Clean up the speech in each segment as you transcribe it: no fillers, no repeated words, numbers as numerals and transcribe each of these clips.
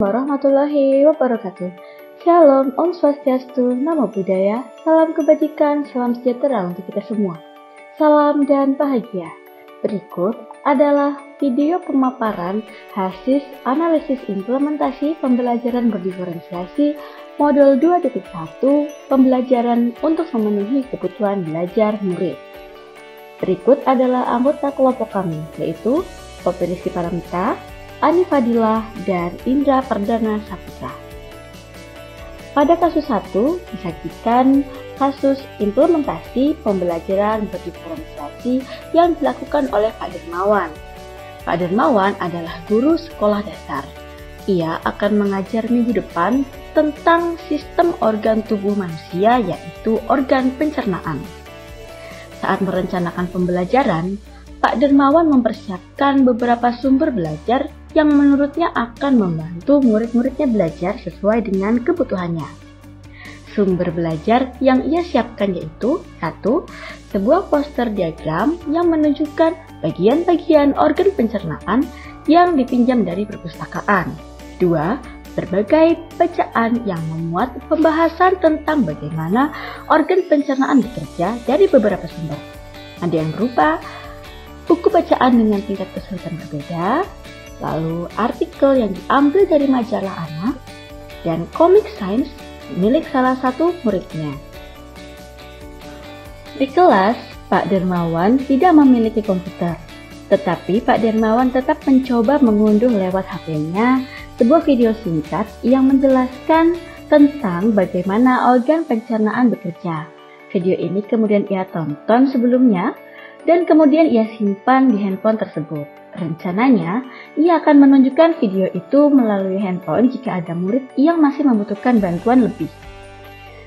Warahmatullahi wabarakatuh. Shalom, Om Swastiastu, Namo Buddhaya, salam kebajikan, salam sejahtera untuk kita semua. Salam dan bahagia. Berikut adalah video pemaparan hasil analisis implementasi pembelajaran berdiferensiasi modul 2.1 pembelajaran untuk memenuhi kebutuhan belajar murid. Berikut adalah anggota kelompok kami, yaitu Poppy Rizky Paramita, Ani Fadilah, dan Indra Perdana Saputra. Pada kasus 1 disajikan kasus implementasi pembelajaran berdiferensiasi yang dilakukan oleh Pak Dermawan. Pak Dermawan adalah guru sekolah dasar. Ia akan mengajar minggu depan tentang sistem organ tubuh manusia, yaitu organ pencernaan. Saat merencanakan pembelajaran, Pak Dermawan mempersiapkan beberapa sumber belajar yang menurutnya akan membantu murid-muridnya belajar sesuai dengan kebutuhannya. Sumber belajar yang ia siapkan yaitu 1. Sebuah poster diagram yang menunjukkan bagian-bagian organ pencernaan yang dipinjam dari perpustakaan. 2. Berbagai bacaan yang memuat pembahasan tentang bagaimana organ pencernaan bekerja dari beberapa sumber. Ada yang berupa buku bacaan dengan tingkat kesulitan berbeda, lalu artikel yang diambil dari majalah anak, dan komik sains milik salah satu muridnya. Di kelas, Pak Dermawan tidak memiliki komputer, tetapi Pak Dermawan tetap mencoba mengunduh lewat HP-nya sebuah video singkat yang menjelaskan tentang bagaimana organ pencernaan bekerja. Video ini kemudian ia tonton sebelumnya, dan kemudian ia simpan di handphone tersebut. Rencananya, ia akan menunjukkan video itu melalui handphone jika ada murid yang masih membutuhkan bantuan lebih.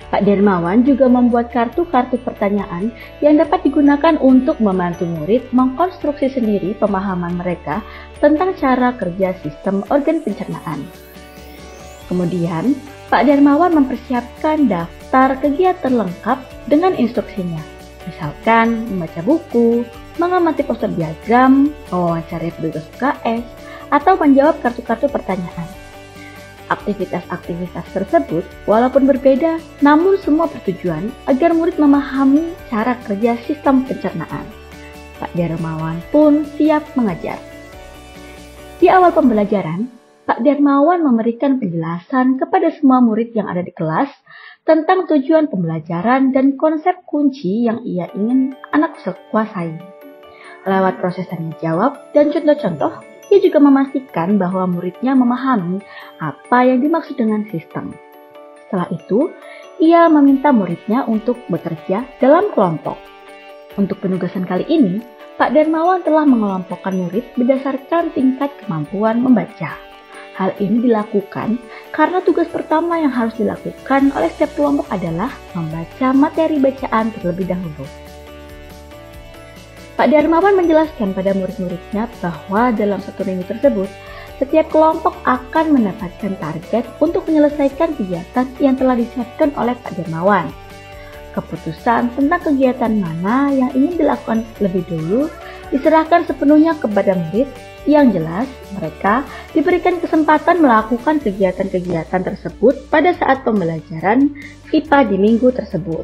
Pak Dermawan juga membuat kartu-kartu pertanyaan yang dapat digunakan untuk membantu murid mengkonstruksi sendiri pemahaman mereka tentang cara kerja sistem organ pencernaan. Kemudian, Pak Dermawan mempersiapkan daftar kegiatan lengkap dengan instruksinya. Misalkan membaca buku, mengamati poster diagram, mewawancarai petugas UKS, atau menjawab kartu-kartu pertanyaan. Aktivitas-aktivitas tersebut walaupun berbeda, namun semua bertujuan agar murid memahami cara kerja sistem pencernaan. Pak Dermawan pun siap mengajar. Di awal pembelajaran, Pak Dermawan memberikan penjelasan kepada semua murid yang ada di kelas tentang tujuan pembelajaran dan konsep kunci yang ia ingin anak kuasai. Lewat proses tanya jawab dan contoh-contoh, ia juga memastikan bahwa muridnya memahami apa yang dimaksud dengan sistem. Setelah itu, ia meminta muridnya untuk bekerja dalam kelompok. Untuk penugasan kali ini, Pak Dermawan telah mengelompokkan murid berdasarkan tingkat kemampuan membaca. Hal ini dilakukan karena tugas pertama yang harus dilakukan oleh setiap kelompok adalah membaca materi bacaan terlebih dahulu. Pak Dermawan menjelaskan pada murid-muridnya bahwa dalam satu minggu tersebut, setiap kelompok akan mendapatkan target untuk menyelesaikan kegiatan yang telah disiapkan oleh Pak Dermawan. Keputusan tentang kegiatan mana yang ingin dilakukan lebih dulu diserahkan sepenuhnya kepada murid. Yang jelas, mereka diberikan kesempatan melakukan kegiatan-kegiatan tersebut pada saat pembelajaran IPA di minggu tersebut.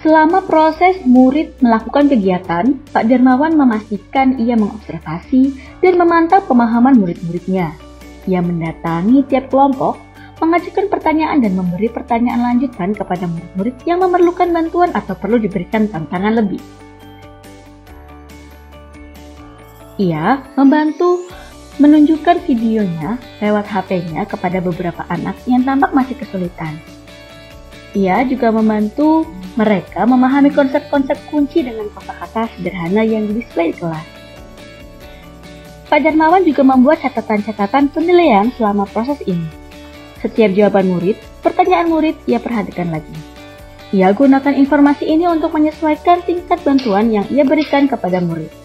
Selama proses murid melakukan kegiatan, Pak Dermawan memastikan ia mengobservasi dan memantau pemahaman murid-muridnya. Ia mendatangi tiap kelompok, mengajukan pertanyaan dan memberi pertanyaan lanjutan kepada murid-murid yang memerlukan bantuan atau perlu diberikan tantangan lebih. Ia membantu menunjukkan videonya lewat HP-nya kepada beberapa anak yang tampak masih kesulitan. Ia juga membantu mereka memahami konsep-konsep kunci dengan kata-kata sederhana yang display di kelas. Pak Dermawan juga membuat catatan-catatan penilaian selama proses ini. Setiap jawaban murid, pertanyaan murid ia perhatikan lagi. Ia gunakan informasi ini untuk menyesuaikan tingkat bantuan yang ia berikan kepada murid.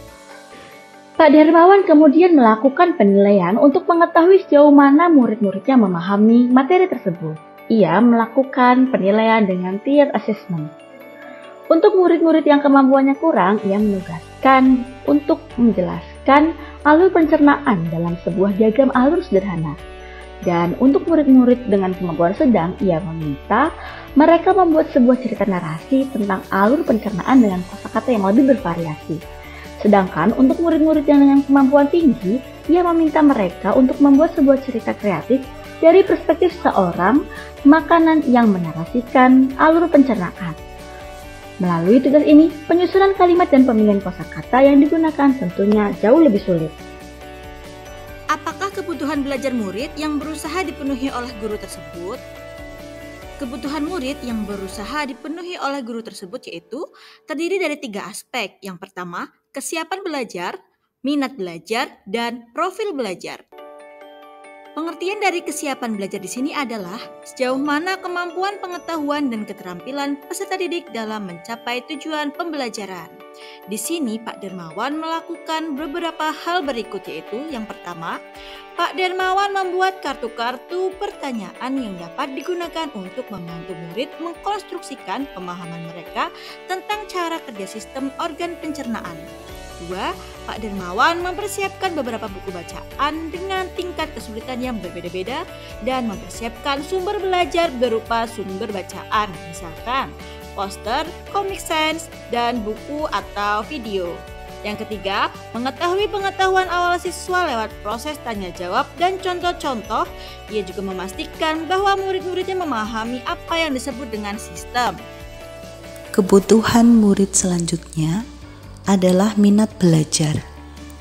Pak Dermawan kemudian melakukan penilaian untuk mengetahui sejauh mana murid-muridnya memahami materi tersebut. Ia melakukan penilaian dengan tier assessment. Untuk murid-murid yang kemampuannya kurang, ia menugaskan untuk menjelaskan alur pencernaan dalam sebuah diagram alur sederhana. Dan untuk murid-murid dengan kemampuan sedang, ia meminta mereka membuat sebuah cerita narasi tentang alur pencernaan dengan kosakata yang lebih bervariasi. Sedangkan untuk murid-murid yang dengan kemampuan tinggi, ia meminta mereka untuk membuat sebuah cerita kreatif dari perspektif seorang makanan yang menarasikan alur pencernaan. Melalui tugas ini, penyusunan kalimat dan pemilihan kosakata yang digunakan tentunya jauh lebih sulit. Apakah kebutuhan belajar murid yang berusaha dipenuhi oleh guru tersebut? Kebutuhan murid yang berusaha dipenuhi oleh guru tersebut yaitu terdiri dari 3 aspek. Yang pertama, kesiapan belajar, minat belajar, dan profil belajar. Pengertian dari kesiapan belajar di sini adalah sejauh mana kemampuan pengetahuan dan keterampilan peserta didik dalam mencapai tujuan pembelajaran. Di sini Pak Dermawan melakukan beberapa hal berikut yaitu yang pertama, Pak Dermawan membuat kartu-kartu pertanyaan yang dapat digunakan untuk membantu murid mengkonstruksikan pemahaman mereka tentang cara kerja sistem organ pencernaan. 2. Pak Dermawan mempersiapkan beberapa buku bacaan dengan tingkat kesulitan yang berbeda-beda dan mempersiapkan sumber belajar berupa sumber bacaan, misalkan poster, comic sans, dan buku atau video. Yang ketiga, mengetahui pengetahuan awal siswa lewat proses tanya jawab dan contoh-contoh. Ia juga memastikan bahwa murid-muridnya memahami apa yang disebut dengan sistem. Kebutuhan murid selanjutnya adalah minat belajar.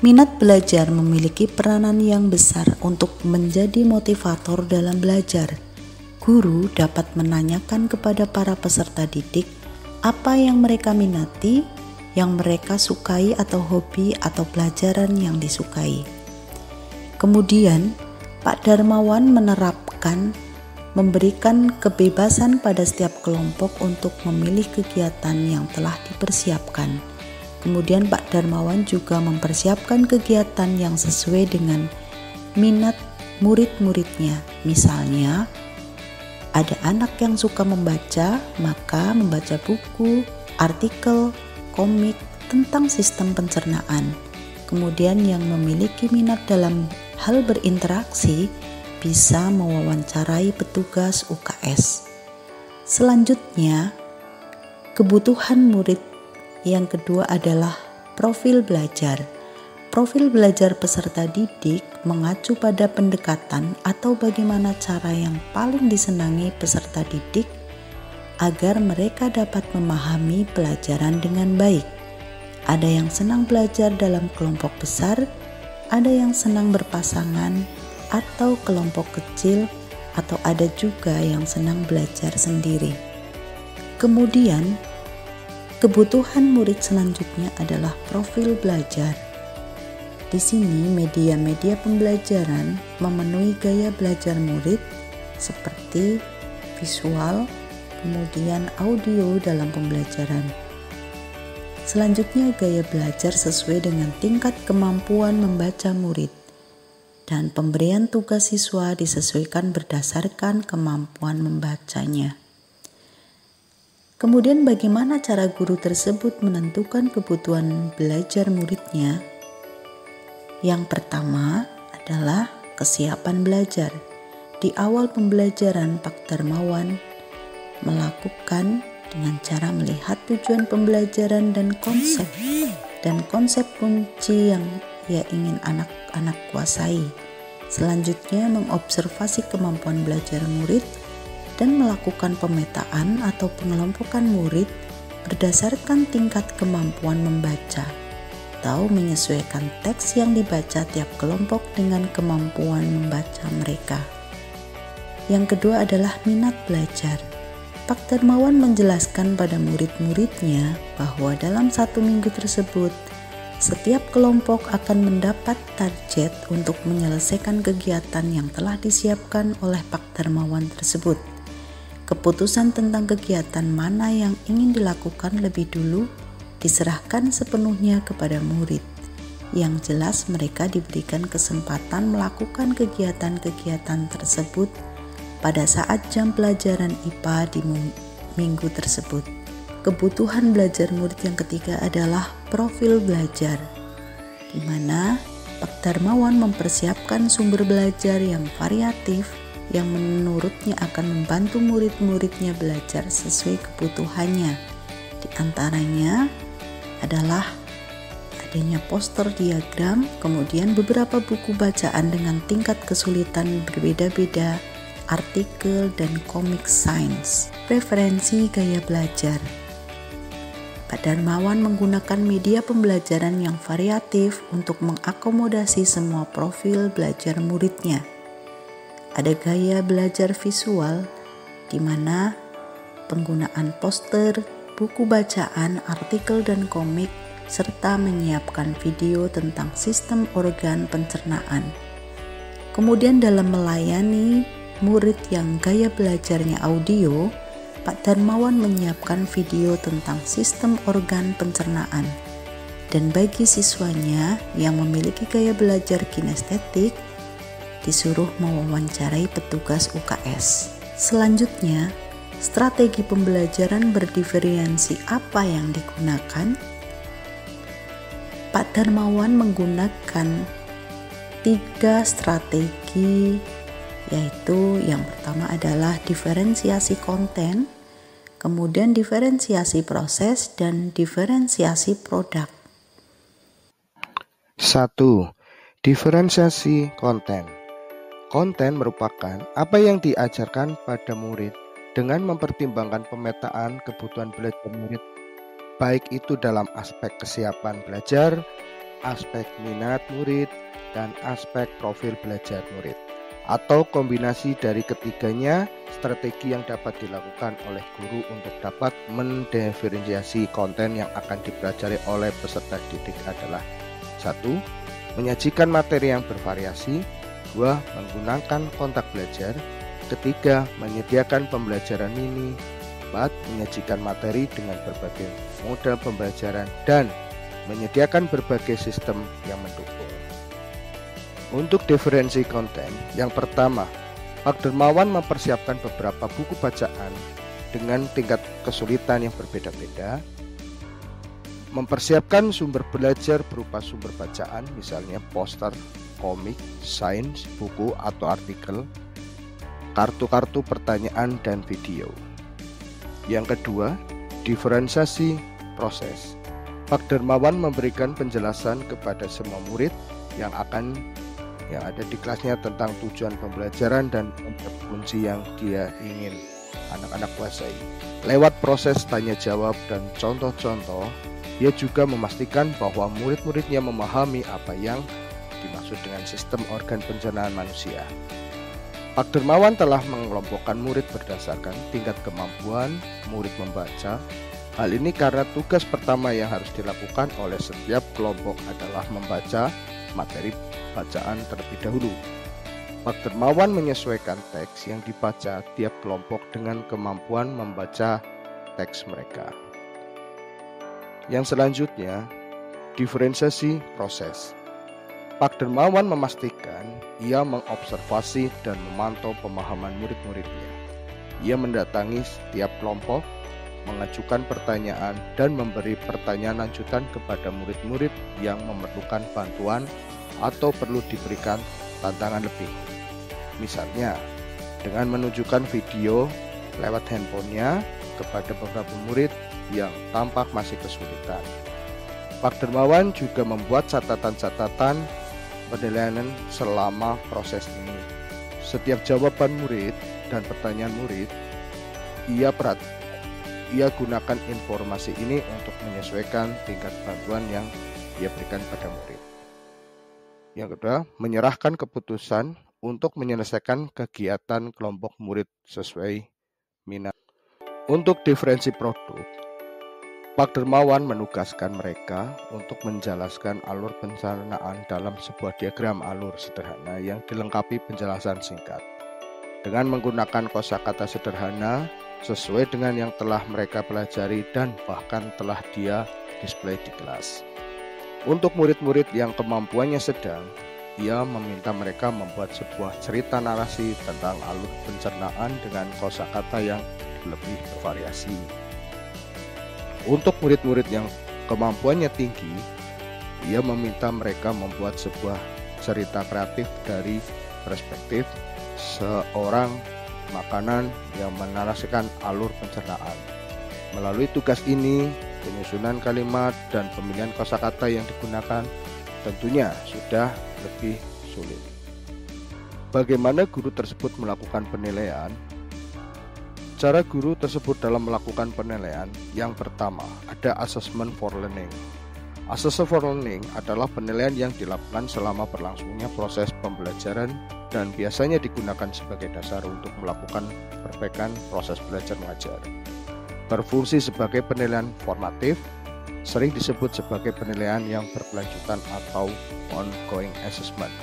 Minat belajar memiliki peranan yang besar untuk menjadi motivator dalam belajar. Guru dapat menanyakan kepada para peserta didik apa yang mereka minati, yang mereka sukai atau hobi atau pelajaran yang disukai. Kemudian, Pak Darmawan memberikan kebebasan pada setiap kelompok untuk memilih kegiatan yang telah dipersiapkan. Kemudian Pak Darmawan juga mempersiapkan kegiatan yang sesuai dengan minat murid-muridnya. Misalnya, ada anak yang suka membaca, maka membaca buku, artikel, komik tentang sistem pencernaan. Kemudian yang memiliki minat dalam hal berinteraksi bisa mewawancarai petugas UKS. Selanjutnya, kebutuhan murid yang kedua adalah profil belajar. Profil belajar peserta didik mengacu pada pendekatan atau bagaimana cara yang paling disenangi peserta didik agar mereka dapat memahami pelajaran dengan baik. Ada yang senang belajar dalam kelompok besar, ada yang senang berpasangan atau kelompok kecil, atau ada juga yang senang belajar sendiri. Kemudian, kebutuhan murid selanjutnya adalah profil belajar. Di sini media-media pembelajaran memenuhi gaya belajar murid seperti visual, kemudian audio dalam pembelajaran. Selanjutnya gaya belajar sesuai dengan tingkat kemampuan membaca murid. Dan pemberian tugas siswa disesuaikan berdasarkan kemampuan membacanya. Kemudian bagaimana cara guru tersebut menentukan kebutuhan belajar muridnya? Yang pertama adalah kesiapan belajar. Di awal pembelajaran, Pak Darmawan melakukan dengan cara melihat tujuan pembelajaran dan konsep kunci yang ia ingin anak-anak kuasai. Selanjutnya mengobservasi kemampuan belajar murid dan melakukan pemetaan atau pengelompokan murid berdasarkan tingkat kemampuan membaca atau menyesuaikan teks yang dibaca tiap kelompok dengan kemampuan membaca mereka. Yang kedua adalah minat belajar. Pak Darmawan menjelaskan pada murid-muridnya bahwa dalam 1 minggu tersebut, setiap kelompok akan mendapat target untuk menyelesaikan kegiatan yang telah disiapkan oleh Pak Darmawan tersebut. Keputusan tentang kegiatan mana yang ingin dilakukan lebih dulu diserahkan sepenuhnya kepada murid. Yang jelas mereka diberikan kesempatan melakukan kegiatan-kegiatan tersebut pada saat jam pelajaran IPA di minggu tersebut. Kebutuhan belajar murid yang ketiga adalah profil belajar, di mana Pak Darmawan mempersiapkan sumber belajar yang variatif yang menurutnya akan membantu murid-muridnya belajar sesuai kebutuhannya. Di antaranya adalah adanya poster diagram, kemudian beberapa buku bacaan dengan tingkat kesulitan berbeda-beda, artikel dan komik sains. Preferensi gaya belajar. Pak Darmawan menggunakan media pembelajaran yang variatif untuk mengakomodasi semua profil belajar muridnya. Ada gaya belajar visual, di mana penggunaan poster, buku bacaan, artikel dan komik, serta menyiapkan video tentang sistem organ pencernaan. Kemudian dalam melayani murid yang gaya belajarnya audio, Pak Darmawan menyiapkan video tentang sistem organ pencernaan. Dan bagi siswanya yang memiliki gaya belajar kinestetik, disuruh mewawancarai petugas UKS. Selanjutnya, strategi pembelajaran berdiferensi apa yang digunakan? Pak Darmawan menggunakan 3 strategi, yaitu yang pertama adalah diferensiasi konten, kemudian diferensiasi proses, dan diferensiasi produk. 1. Diferensiasi konten. Konten merupakan apa yang diajarkan pada murid dengan mempertimbangkan pemetaan kebutuhan belajar murid, baik itu dalam aspek kesiapan belajar, aspek minat murid, dan aspek profil belajar murid, atau kombinasi dari ketiganya. Strategi yang dapat dilakukan oleh guru untuk dapat mendiferensiasi konten yang akan dipelajari oleh peserta didik adalah: 1. Menyajikan materi yang bervariasi. 2. Menggunakan kontak belajar. 3. Menyediakan pembelajaran mini. 4. Menyajikan materi dengan berbagai model pembelajaran dan menyediakan berbagai sistem yang mendukung. Untuk diferensi konten, yang pertama, Pak Darmawan mempersiapkan beberapa buku bacaan dengan tingkat kesulitan yang berbeda-beda. Mempersiapkan sumber belajar berupa sumber bacaan, misalnya poster, komik, sains, buku atau artikel, kartu-kartu pertanyaan, dan video. Yang kedua, diferensiasi proses. Pak Darmawan memberikan penjelasan kepada semua murid yang ada di kelasnya tentang tujuan pembelajaran dan kunci yang dia ingin anak-anak kuasai. Lewat proses tanya jawab dan contoh-contoh, dia juga memastikan bahwa murid-muridnya memahami apa yang dimaksud dengan sistem organ pencernaan manusia. Pak Darmawan telah mengelompokkan murid berdasarkan tingkat kemampuan murid membaca. Hal ini karena tugas pertama yang harus dilakukan oleh setiap kelompok adalah membaca materi bacaan terlebih dahulu. Pak Darmawan menyesuaikan teks yang dibaca tiap kelompok dengan kemampuan membaca teks mereka. Yang selanjutnya, diferensiasi proses. Pak Darmawan memastikan ia mengobservasi dan memantau pemahaman murid-muridnya. Ia mendatangi setiap kelompok, mengajukan pertanyaan, dan memberi pertanyaan lanjutan kepada murid-murid yang memerlukan bantuan atau perlu diberikan tantangan lebih. Misalnya, dengan menunjukkan video lewat handphonenya kepada beberapa murid yang tampak masih kesulitan. Pak Darmawan juga membuat catatan-catatan penilaian selama proses ini. Setiap jawaban murid dan pertanyaan murid, ia gunakan informasi ini untuk menyesuaikan tingkat bantuan yang ia berikan pada murid. Yang kedua, menyerahkan keputusan untuk menyelesaikan kegiatan kelompok murid sesuai minat. Untuk diferensi produk, Pak Darmawan menugaskan mereka untuk menjelaskan alur pencernaan dalam sebuah diagram alur sederhana yang dilengkapi penjelasan singkat. Dengan menggunakan kosakata sederhana sesuai dengan yang telah mereka pelajari dan bahkan telah dia display di kelas. Untuk murid-murid yang kemampuannya sedang, ia meminta mereka membuat sebuah cerita narasi tentang alur pencernaan dengan kosakata yang lebih bervariasi. Untuk murid-murid yang kemampuannya tinggi, Ia meminta mereka membuat sebuah cerita kreatif dari perspektif seorang makanan yang menarasikan alur pencernaan. Melalui tugas ini, penyusunan kalimat dan pemilihan kosakata yang digunakan tentunya sudah lebih sulit. Bagaimana guru tersebut melakukan penilaian? Cara guru tersebut dalam melakukan penilaian, yang pertama ada assessment for learning. Assessment for learning adalah penilaian yang dilakukan selama berlangsungnya proses pembelajaran dan biasanya digunakan sebagai dasar untuk melakukan perbaikan proses belajar mengajar. Berfungsi sebagai penilaian formatif, sering disebut sebagai penilaian yang berkelanjutan atau ongoing assessment.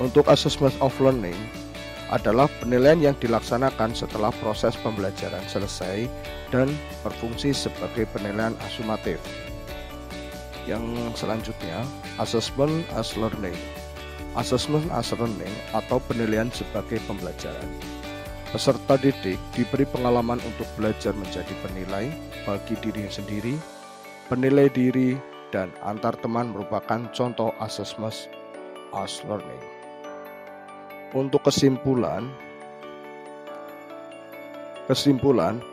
Untuk assessment of learning adalah penilaian yang dilaksanakan setelah proses pembelajaran selesai dan berfungsi sebagai penilaian asumatif. Yang selanjutnya, assessment as learning. Assessment as learning atau penilaian sebagai pembelajaran. Peserta didik diberi pengalaman untuk belajar menjadi penilai bagi diri sendiri, penilai diri, dan antar teman merupakan contoh assessment as learning. Untuk kesimpulan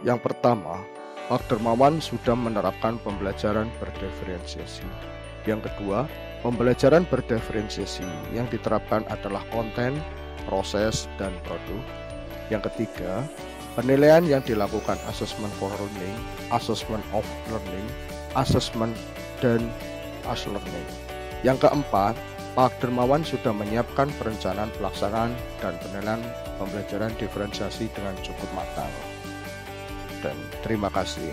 yang pertama, Pak Dermawan sudah menerapkan pembelajaran berdiferensiasi. Yang kedua, pembelajaran berdiferensiasi yang diterapkan adalah konten, proses, dan produk. Yang ketiga, penilaian yang dilakukan assessment for learning, assessment of learning, assessment, dan as learning. Yang keempat, Pak Dermawan sudah menyiapkan perencanaan pelaksanaan dan penilaian pembelajaran diferensiasi dengan cukup matang. Dan terima kasih.